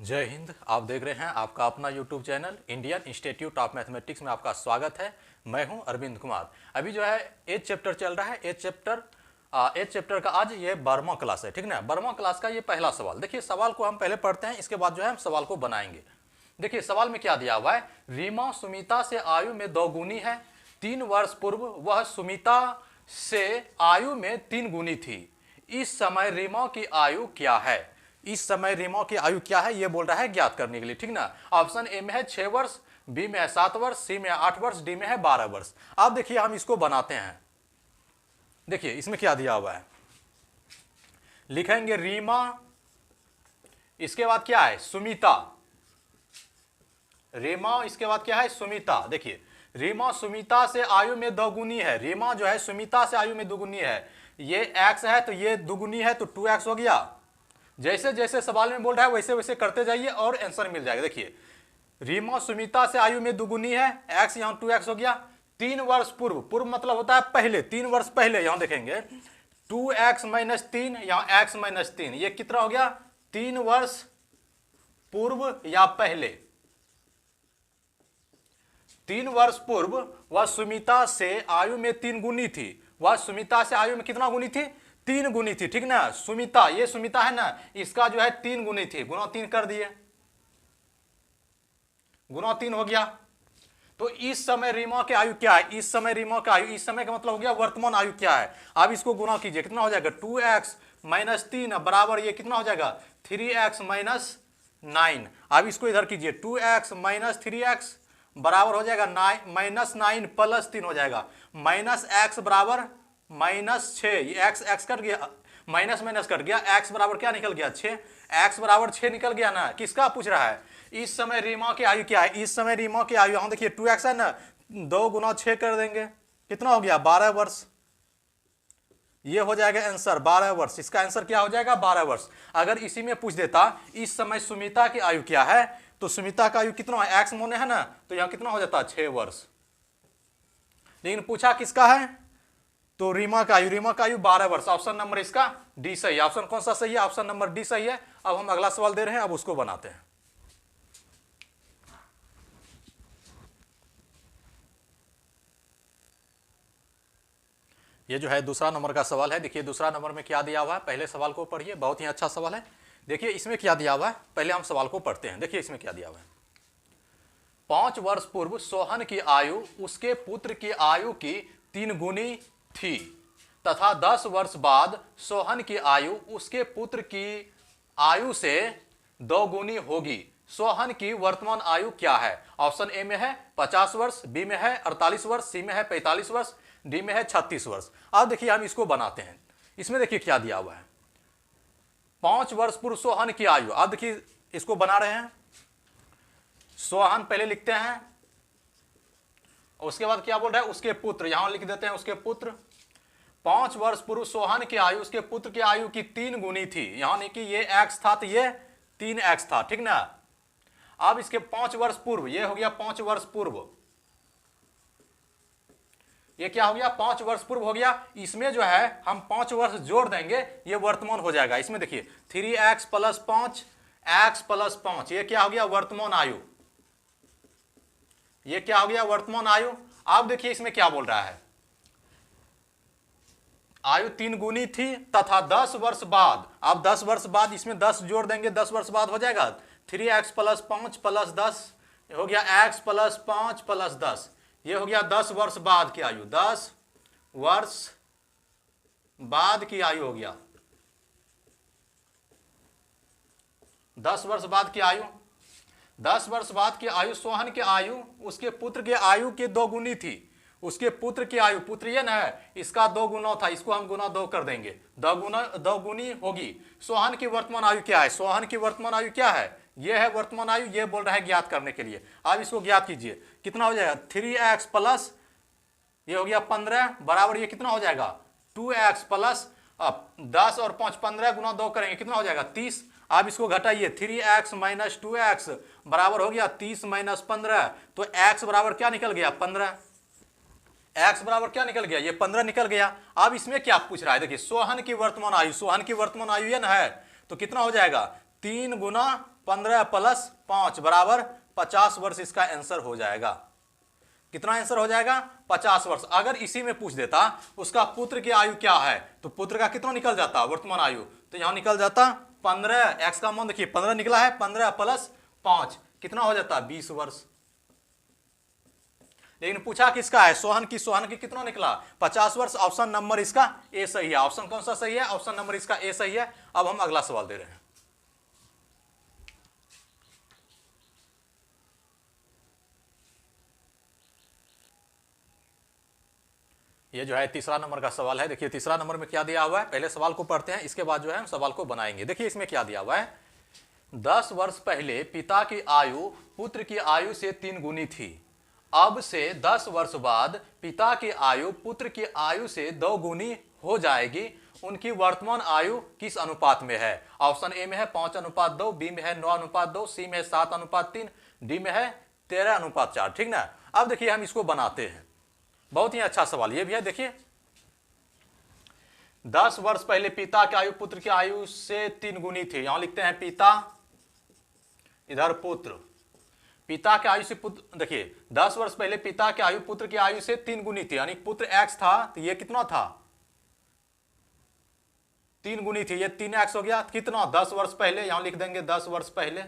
जय हिंद। आप देख रहे हैं आपका अपना YouTube channel Indian institute of mathematics में आपका स्वागत है। मैं हूं अरविंद कुमार। अभी जो है 8th चैप्टर चल रहा है। 8th चैप्टर का आज ये 12वां क्लास है, ठीक ना। 12वां क्लास का ये पहला सवाल। देखिए सवाल को हम पहले पढ़ते हैं, इसके बाद जो है हम सवाल को बनाएंगे। देखिए सवाल में क्या दिया हुआ है। रीमा सुमिता से आयु में 2 गुनी है। 3 वर्ष पूर्व वह सुमिता से आयु में 3 गुनी थी। इस समय रीमा की आयु क्या है। इस समय रीमा की आयु क्या है ये बोल रहा है ज्ञात करने के लिए, ठीक ना। ऑप्शन ए में है 6 वर्ष, बी में है 7 वर्ष, सी में है 8 वर्ष, डी में है 12 वर्ष। अब देखिए हम इसको बनाते हैं। देखिए इसमें क्या दिया हुआ है। लिखेंगे रीमा, इसके बाद क्या है सुमिता। रीमा इसके बाद क्या है सुमिता। देखिए रीमा सुमिता से आयु में 2 गुनी है। रीमा जो है सुमिता से आयु में 2 गुनी है। ये x है तो ये 2 गुनी है तो 2x हो गया। जैसे जैसे सवाल में बोल रहा है वैसे वैसे करते जाइए और आंसर मिल जाएगा। देखिए रीमा सुमिता से आयु में 2 गुनी है, x यहाँ 2x हो गया। 3 वर्ष पूर्व, पूर्व मतलब होता है पहले, 3 वर्ष पहले। यहां देखेंगे 2x - 3, यहाँ x - 3, ये कितना हो गया 3 वर्ष पूर्व या पहले। 3 वर्ष पूर्व वह सुमिता से आयु में 3 गुनी थी। वह सुमिता से आयु में कितना गुनी थी 3 गुनी थी, ठीक ना। सुमिता, ये सुमिता है ना, इसका जो है 3 गुनी थी। गुना 3 कर दिए, गुना 3 हो गया। तो इस समय रीमा की आयु क्या है। इस समय रीमा की आयु, इस समय का मतलब हो गया वर्तमान आयु क्या है। अब इसको गुना कीजिए, कितना हो जाएगा 2x - 3 बराबर ये कितना हो जाएगा 3x - 9। अब इसको इधर कीजिए 2x - 3x बराबर हो जाएगा -9 + 3 हो जाएगा -x बराबर -6। ये x कट गया, माइनस माइनस कट गया, x बराबर क्या निकल गया 6। x बराबर 6 निकल गया ना। किसका पूछ रहा है, इस समय रीमा की आयु क्या है। इस समय रीमा की आयु, यहाँ देखिए 2x है ना, 2 गुना 6 कर देंगे, कितना हो गया 12 वर्ष। ये हो जाएगा आंसर 12 वर्ष। इसका आंसर क्या हो जाएगा 12 वर्ष। अगर इसी में पूछ देता इस समय सुमिता की आयु क्या है, तो सुमिता का आयु कितना है, x मोने है ना, तो यहाँ कितना हो जाता 6 वर्ष। लेकिन पूछा किसका है, तो रीमा का आयु, रीमा का आयु 12 वर्ष। ऑप्शन नंबर इसका डी सही है। ऑप्शन कौन सा सही है, ऑप्शन नंबर डी सही है। अब हम अगला सवाल दे रहे हैं, अब उसको बनाते हैं। ये जो है दूसरा नंबर का सवाल है। देखिए दूसरा नंबर में क्या दिया हुआ है, पहले सवाल को पढ़िए, बहुत ही अच्छा सवाल है। देखिए इसमें क्या दिया हुआ है, पहले हम सवाल को पढ़ते हैं। देखिए इसमें क्या दिया हुआ है। 5 वर्ष पूर्व सोहन की आयु उसके पुत्र की आयु की 3 गुनी थी तथा 10 वर्ष बाद सोहन की आयु उसके पुत्र की आयु से 2 गुनी होगी। सोहन की वर्तमान आयु क्या है। ऑप्शन ए में है 50 वर्ष, बी में है 48 वर्ष, सी में है 45 वर्ष, डी में है 36 वर्ष। अब देखिए हम इसको बनाते हैं। इसमें देखिए क्या दिया हुआ है, 5 वर्ष पूर्व सोहन की आयु। अब देखिए इसको बना रहे हैं। सोहन पहले लिखते हैं, उसके बाद क्या बोल रहा है उसके पुत्र, यहां लिख देते हैं उसके पुत्र। 5 वर्ष पूर्व सोहन की आयु उसके पुत्र की आयु की 3 गुनी थी। यानी कि ये x था तो ये 3x था, ठीक ना। अब इसके 5 वर्ष पूर्व, ये हो गया 5 वर्ष पूर्व, ये क्या हो गया 5 वर्ष पूर्व हो गया। इसमें जो है हम 5 वर्ष जोड़ देंगे, ये वर्तमान हो जाएगा। इसमें देखिए 3x + 5, x + 5, ये क्या हो गया वर्तमान आयु। ये क्या हो गया वर्तमान आयु। अब देखिए इसमें क्या बोल रहा है, आयु 3 गुनी थी तथा 10 वर्ष बाद। अब 10 वर्ष बाद इसमें 10 जोड़ देंगे, 10 वर्ष बाद हो जाएगा 3x + 5 + 10, हो गया x + 5 + 10, ये हो गया 10 वर्ष बाद की आयु। 10 वर्ष बाद की आयु हो गया, 10 वर्ष बाद की आयु। 10 वर्ष बाद की आयु, सोहन की आयु उसके पुत्र के आयु के 2 गुनी थी। उसके पुत्र की आयु, पुत्र ये ना है, इसका 2 गुना था, इसको हम गुना 2 कर देंगे, 2 गुनी होगी। सोहन की वर्तमान आयु क्या है, सोहन की वर्तमान आयु क्या है, ये है वर्तमान आयु। ये बोल रहा है ज्ञात करने के लिए। अब इसको ज्ञात कीजिए, कितना हो जाएगा 3x प्लस ये हो गया 15 बराबर ये कितना हो जाएगा 2x प्लस 10 और 5 15 गुना 2 करेंगे कितना हो जाएगा 30। अब इसको घटाइए 3x - 2x बराबर हो गया 30 - 15, तो x बराबर क्या निकल गया 15। x बराबर क्या निकल गया, ये 15 निकल गया। अब इसमें क्या पूछ रहा है, देखिए सोहन की वर्तमान आयु, सोहन की वर्तमान आयु ये ना है, तो कितना हो जाएगा 3 गुना 15 प्लस 5 बराबर 50 वर्ष इसका आंसर हो जाएगा। कितना आंसर हो जाएगा? 50 वर्ष। अगर इसी में पूछ देता उसका पुत्र की आयु क्या है, तो पुत्र का कितना निकल जाता वर्तमान आयु, तो यहां निकल जाता 15, एक्स का मान देखिए 15 निकला है, 15 प्लस 5 कितना हो जाता 20 वर्ष। लेकिन पूछा किसका है? सोहन की। सोहन की कितना निकला? 50 वर्ष। ऑप्शन नंबर इसका ए सही है। ऑप्शन कौन सा सही है? ऑप्शन नंबर इसका ए सही है। अब हम अगला सवाल दे रहे हैं। ये जो है तीसरा नंबर का सवाल है। देखिए तीसरा नंबर में क्या दिया हुआ है, पहले सवाल को पढ़ते हैं, इसके बाद जो है हम सवाल को बनाएंगे। देखिए इसमें क्या दिया हुआ है, 10 वर्ष पहले पिता की आयु पुत्र की आयु से 3 गुनी थी। अब से 10 वर्ष बाद पिता की आयु पुत्र की आयु से 2 गुनी हो जाएगी। उनकी वर्तमान आयु किस अनुपात में है? ऑप्शन ए में है 5:2, बी में है 9:2, सी में है 7:3, डी में है 13:4। ठीक ना। अब देखिए हम इसको बनाते हैं। बहुत ही अच्छा सवाल ये भी है। देखिए 10 वर्ष पहले पिता की आयु पुत्र की आयु से 3 गुनी थी। यहां लिखते हैं पिता, इधर पुत्र। पिता की आयु से पुत्र, देखिए 10 वर्ष पहले पिता की आयु पुत्र की आयु से 3 गुनी थी, यानी पुत्र x था तो ये कितना था 3 गुनी थी, ये 3x हो गया। कितना 10 वर्ष पहले, यहां लिख देंगे 10 वर्ष पहले।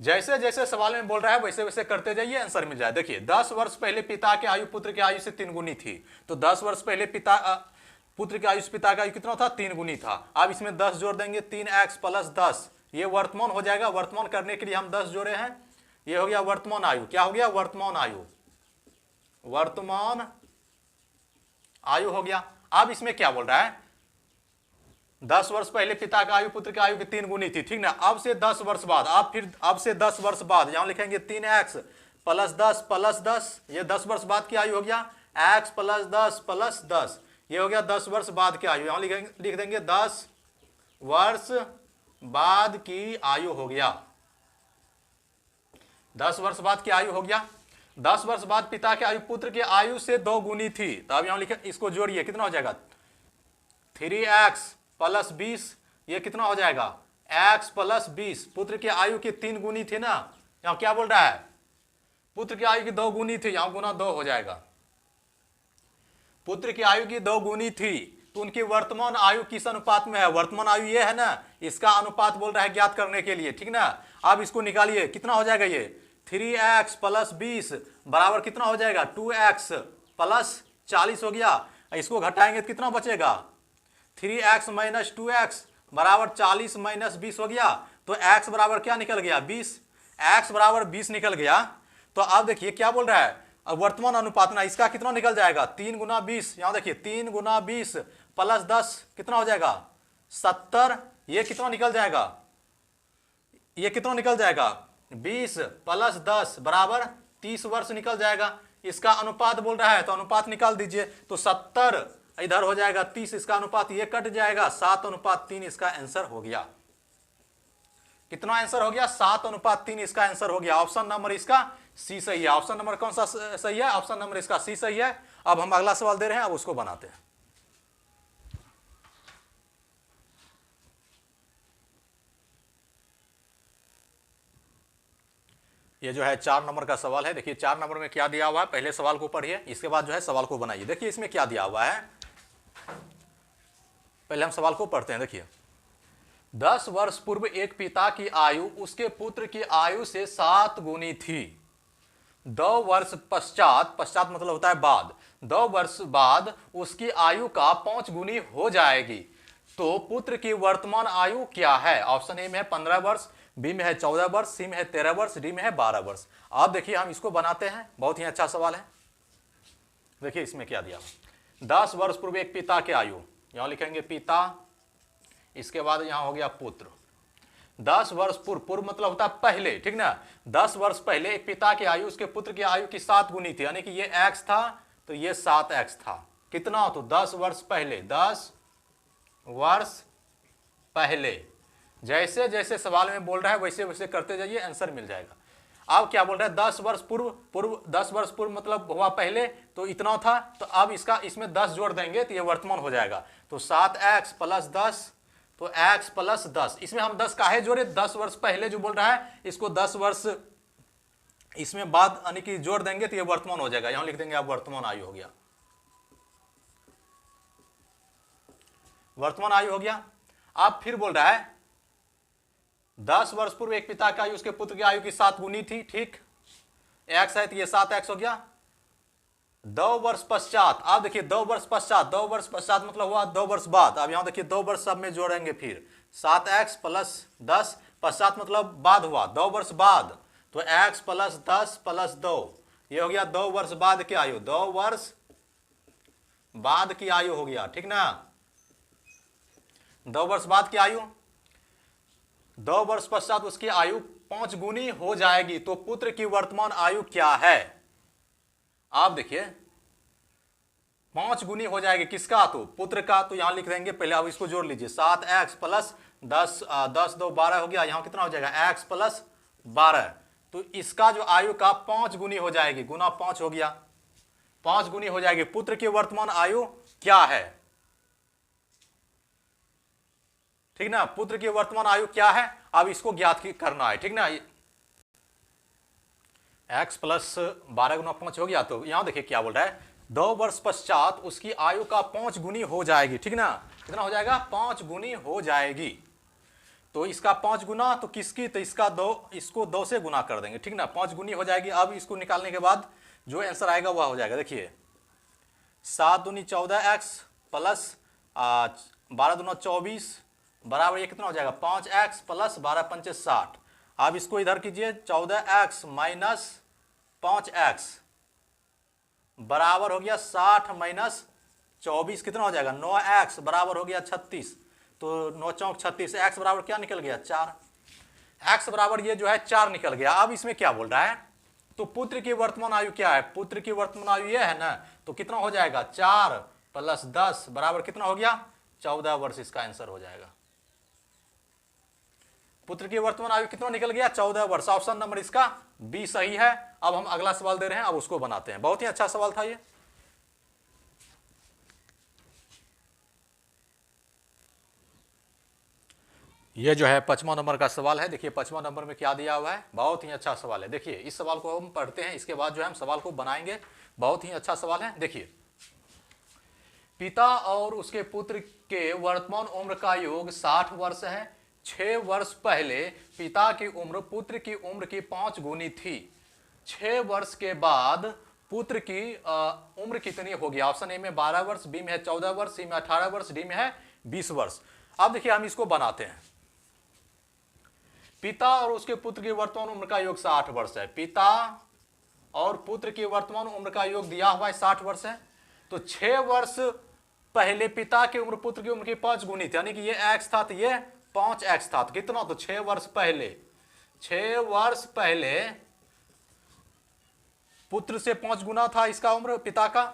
जैसे जैसे सवाल में बोल रहा है वैसे वैसे करते जाइए, आंसर मिल जाए। देखिए 10 वर्ष पहले पिता की आयु पुत्र की आयु से 3 गुनी थी, तो 10 वर्ष पहले पुत्र की आयु से पिता का आयु कितना था 3 गुनी था। अब इसमें 10 जोड़ देंगे, 3x प्लस 10, ये वर्तमान हो जाएगा। वर्तमान करने के लिए हम 10 जोड़े हैं, ये हो गया वर्तमान आयु। क्या हो गया? वर्तमान आयु। वर्तमान आयु हो गया। अब इसमें क्या बोल रहा है, 10 वर्ष पहले पिता का आयु पुत्र की आयु की 3 गुनी थी, ठीक ना। अब से 10 वर्ष बाद, आप फिर अब से 10 वर्ष बाद यहां लिखेंगे 3x प्लस 10 प्लस 10, ये 10 वर्ष बाद की आयु हो गया। x प्लस 10 प्लस 10, ये हो गया 10 वर्ष बाद की आयु। यहां लिख देंगे 10 वर्ष बाद की आयु हो गया। 10 वर्ष बाद की आयु हो गया। 10 वर्ष बाद पिता की आयु पुत्र की आयु से 2 गुनी थी, तो अब यहां लिखे, इसको जोड़िए, कितना हो जाएगा 3x प्लस 20, ये कितना हो जाएगा x प्लस 20। पुत्र की आयु की 3 गुनी थी ना, यहां क्या बोल रहा है पुत्र की आयु की 2 गुनी थी, यहां गुना 2 हो जाएगा। पुत्र की आयु की 2 गुनी थी, तो उनकी वर्तमान आयु किस अनुपात में है? वर्तमान आयु ये है ना, इसका अनुपात बोल रहा है ज्ञात करने के लिए, ठीक ना। अब इसको निकालिए, कितना हो जाएगा ये 3x प्लस 20 बराबर कितना हो जाएगा 2x प्लस 40 हो गया। इसको घटाएंगे तो कितना बचेगा 3x माइनस 2x बराबर 40 माइनस 20 हो गया। तो x बराबर क्या निकल गया 20, x बराबर 20 निकल गया। तो अब देखिए क्या बोल रहा है, अब वर्तमान अनुपात ना, इसका कितना निकल जाएगा 3 गुना 20, यहां देखिए 3 गुना 20 प्लस 10 कितना हो जाएगा 70, ये कितना निकल जाएगा, ये कितना निकल जाएगा 20 प्लस 10 बराबर 30 वर्ष निकल जाएगा। इसका अनुपात बोल रहा है तो अनुपात निकाल दीजिए, तो 70 इधर हो जाएगा 30, इसका अनुपात ये कट जाएगा 7:3, इसका आंसर हो गया। कितना आंसर हो गया 7:3, इसका आंसर हो गया। ऑप्शन नंबर इसका सी सही है। ऑप्शन नंबर कौन सा सही है? ऑप्शन नंबर इसका सी सही है। अब हम अगला सवाल दे रहे हैं, अब उसको बनाते हैं। ये जो है 4 नंबर का सवाल है। देखिए 4 नंबर में क्या दिया हुआ है, पहले सवाल को पढ़िए, इसके बाद जो है सवाल को बनाइए। देखिए इसमें क्या दिया हुआ है, पहले हम सवाल को पढ़ते हैं। देखिए 10 वर्ष पूर्व एक पिता की आयु उसके पुत्र की आयु से 7 गुनी थी। 2 वर्ष पश्चात, पश्चात मतलब होता है बाद, 2 वर्ष बाद उसकी आयु का 5 गुनी हो जाएगी। तो पुत्र की वर्तमान आयु क्या है? ऑप्शन ए में है 15 वर्ष, बी में है 14 वर्ष, सी में है 13 वर्ष, डी में है 12 वर्ष। अब देखिए हम इसको बनाते हैं, बहुत ही अच्छा सवाल है। देखिए इसमें क्या दिया, 10 वर्ष पूर्व एक पिता की आयु, यहां लिखेंगे पिता, इसके बाद यहां हो गया पुत्र। 10 वर्ष पूर्व, पूर्व मतलब होता है पहले, ठीक ना। 10 वर्ष पहले एक पिता की आयु उसके पुत्र की आयु की 7 गुनी थी, यानी कि ये x था तो ये 7x था। कितना? तो 10 वर्ष पहले, 10 वर्ष पहले। जैसे जैसे सवाल में बोल रहा है वैसे वैसे करते जाइए, आंसर मिल जाएगा। अब क्या बोल रहा है 10 वर्ष पूर्व 10 वर्ष पूर्व मतलब हुआ पहले, तो इतना था, तो अब इसमें 10 जोड़ देंगे तो ये वर्तमान हो जाएगा। तो 7x प्लस 10, तो x प्लस 10, इसमें हम 10 काहे जोड़े, 10 वर्ष पहले जो बोल रहा है इसको 10 वर्ष इसमें बाद यानी कि जोड़ देंगे तो ये वर्तमान हो जाएगा। यहां लिख देंगे आप वर्तमान आयु हो गया, वर्तमान आयु हो गया। अब फिर बोल रहा है 10 वर्ष पूर्व एक पिता की आयु उसके पुत्र की आयु की 7 गुनी थी, ठीक, x है तो ये 7x हो गया। 2 वर्ष पश्चात, अब देखिए 2 वर्ष पश्चात, 2 वर्ष पश्चात मतलब हुआ 2 वर्ष बाद। अब यहां देखिए 2 वर्ष सब में जोड़ेंगे, फिर 7x प्लस 10, पश्चात मतलब बाद हुआ, 2 वर्ष बाद, तो x प्लस 10 प्लस 2, ये हो गया 2 वर्ष बाद की आयु, 2 वर्ष बाद की आयु हो गया, ठीक ना, 2 वर्ष बाद की आयु। 2 वर्ष पश्चात उसकी आयु 5 गुनी हो जाएगी, तो पुत्र की वर्तमान आयु क्या है। आप देखिए 5 गुनी हो जाएगी, किसका, तो पुत्र का, तो यहां लिख देंगे पहले, अब इसको जोड़ लीजिए, 7x प्लस 10, 10 2 12 हो गया, यहां कितना हो जाएगा x प्लस 12, तो इसका जो आयु का 5 गुनी हो जाएगी, गुना 5 हो गया, 5 गुनी हो जाएगी। पुत्र की वर्तमान आयु क्या है, ठीक ना, पुत्र की वर्तमान आयु क्या है, अब इसको ज्ञात करना है, ठीक ना। x प्लस 12 गुना 5 हो गया, तो यहां देखिए क्या बोल रहा है, 2 वर्ष पश्चात उसकी आयु का 5 गुनी हो जाएगी, ठीक ना, कितना हो जाएगा, 5 गुनी हो जाएगी। तो इसका 5 गुना तो किसकी, तो इसका 2, इसको 2 से गुना कर देंगे, ठीक ना, 5 गुनी हो जाएगी। अब इसको निकालने के बाद जो आंसर आएगा वह हो जाएगा, देखिए 7 दूनी 14x प्लस 12 दूना 24 बराबर ये कितना हो जाएगा, 5x प्लस 12 पंचे 60। अब इसको इधर कीजिए, 14x माइनस 5x बराबर हो गया 60 माइनस 24 कितना हो जाएगा, 9x बराबर हो गया 36, तो 9 चौक 36, x बराबर क्या निकल गया, 4, x बराबर ये जो है 4 निकल गया। अब इसमें क्या बोल रहा है, तो पुत्र की वर्तमान आयु क्या है, पुत्र की वर्तमान आयु ये है ना, तो कितना हो जाएगा, 4 प्लस 10 बराबर कितना हो गया, 14 वर्ष इसका आंसर हो जाएगा। पुत्र की वर्तमान आयु कितना निकल गया, 14 वर्ष। ऑप्शन नंबर इसका बी सही है। अब हम अगला सवाल दे रहे हैं, अब उसको बनाते हैं। बहुत ही अच्छा सवाल था ये। ये जो है 55वां नंबर का सवाल है। देखिए 55वां नंबर में क्या दिया हुआ है, बहुत ही अच्छा सवाल है। देखिए इस सवाल को हम पढ़ते हैं, इसके बाद जो है हम सवाल को बनाएंगे। बहुत ही अच्छा सवाल है। देखिए, पिता और उसके पुत्र के वर्तमान उम्र का योग 60 वर्ष है। 6 वर्ष पहले पिता की उम्र पुत्र की उम्र की 5 गुनी थी। 6 वर्ष के बाद पुत्र की उम्र कितनी होगी। ऑप्शन ए में 12 वर्ष, बी में है 14 वर्ष, सी में 18 वर्ष, डी में है 20 वर्ष। अब देखिए हम इसको बनाते हैं। पिता और उसके पुत्र की वर्तमान उम्र का योग 60 वर्ष है। पिता और पुत्र की वर्तमान उम्र का योग दिया हुआ है 60 वर्ष है। तो 6 वर्ष पहले पिता की उम्र पुत्र की उम्र की 5 गुनी थी, यानी कि ये x था तो ये 5x था। तो कितना, तो 6 वर्ष पहले, 6 वर्ष पहले पुत्र से 5 गुना था इसका उम्र पिता का।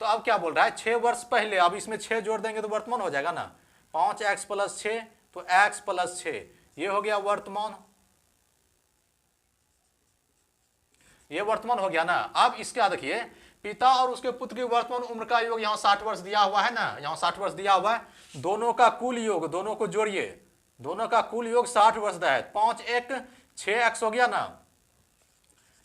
तो अब क्या बोल रहा है, 6 वर्ष पहले, अब इसमें 6 जोड़ देंगे तो वर्तमान हो जाएगा ना, 5x प्लस 6, तो x प्लस 6, ये हो गया वर्तमान, ये वर्तमान हो गया ना। अब इसका देखिए, पिता और उसके पुत्र की वर्तमान उम्र का योग यहां 60 वर्ष दिया हुआ है ना, यहां 60 वर्ष दिया हुआ है। दोनों का कुल योग, दोनों को जोड़िए, दोनों का कुल योग 60 वर्ष का है। 5 1 6x हो गया ना,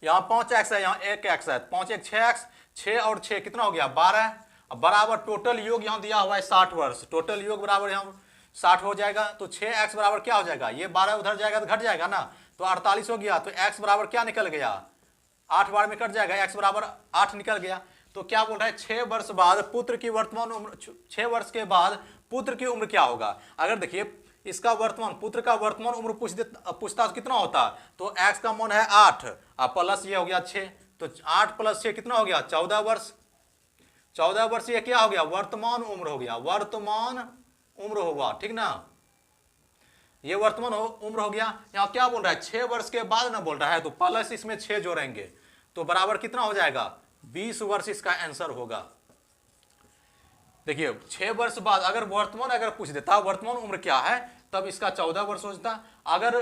यहां 5x है, यहां 1x है, 5 1 6x, 6 और 6 कितना हो गया 12, बराबर टोटल योग यहां दिया हुआ है 60 वर्ष। टोटल योग बराबर यहां 60 हो जाएगा। तो 6x बराबर क्या हो जाएगा, ये 12 उधर जाएगा तो घट जाएगा ना, तो 48 हो गया। तो x बराबर क्या निकल गया, 8 बार में कट जाएगा, x बराबर 8 निकल गया। तो क्या बोल रहा है, 6 वर्ष बाद पुत्र की वर्तमान उम्र, 6 वर्ष के बाद पुत्र की उम्र क्या होगा। अगर देखिए इसका वर्तमान, पुत्र का वर्तमान उम्र पूछता तो कितना होता, तो x का मान है 8 प्लस ये हो गया 6, तो 8 प्लस 6 कितना हो गया 14 वर्ष। 14 वर्ष ये क्या हो गया, वर्तमान उम्र हो गया, वर्तमान उम्र होगा, ठीक ना, ये वर्तमान उम्र हो गया। यहां क्या बोल रहा है, 6 वर्ष के बाद ना बोल रहा है, तो प्लस इसमें 6 जोड़ेंगे तो बराबर कितना हो जाएगा 20 वर्ष इसका आंसर होगा। देखिए 6 वर्ष बाद अगर वर्तमान अगर पूछ देता वर्तमान उम्र क्या है, तब इसका 14 वर्ष हो जाता। अगर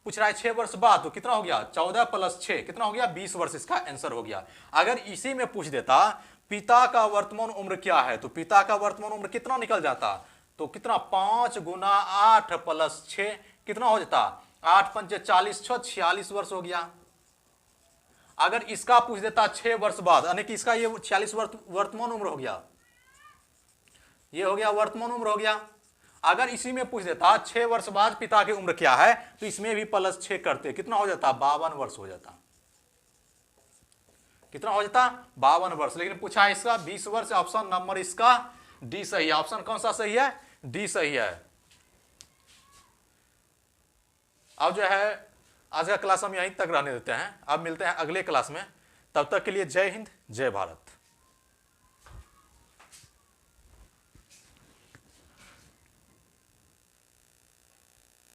पूछ रहा है 6 वर्ष बाद, तो कितना हो गया 14 + 6 कितना हो गया 20 वर्ष, इसका आंसर हो गया। अगर इसी में पूछ देता पिता का वर्तमान उम्र क्या है, तो पिता का वर्तमान उम्र कितना निकल जाता, तो कितना 5 × 8 + 6 कितना हो जाता 8 × 5 = 40, 46 वर्ष हो गया। अगर इसका पूछ देता 6 वर्ष बाद, यानी कि इसका ये 46 वर्तमान उम्र हो गया, ये हो गया वर्तमान उम्र हो गया। अगर इसी में पूछ देता 6 वर्ष बाद पिता की उम्र क्या है, तो इसमें भी +6 करते, कितना हो जाता 52 वर्ष हो जाता, कितना हो जाता 52 वर्ष। लेकिन पूछा है इसका 20 वर्ष, ऑप्शन नंबर इसका डी सही है। ऑप्शन कौन सा सही है, डी सही है। अब जो है आज का क्लास हम यहीं तक रहने देते हैं, अब मिलते हैं अगले क्लास में। तब तक के लिए जय हिंद, जय भारत।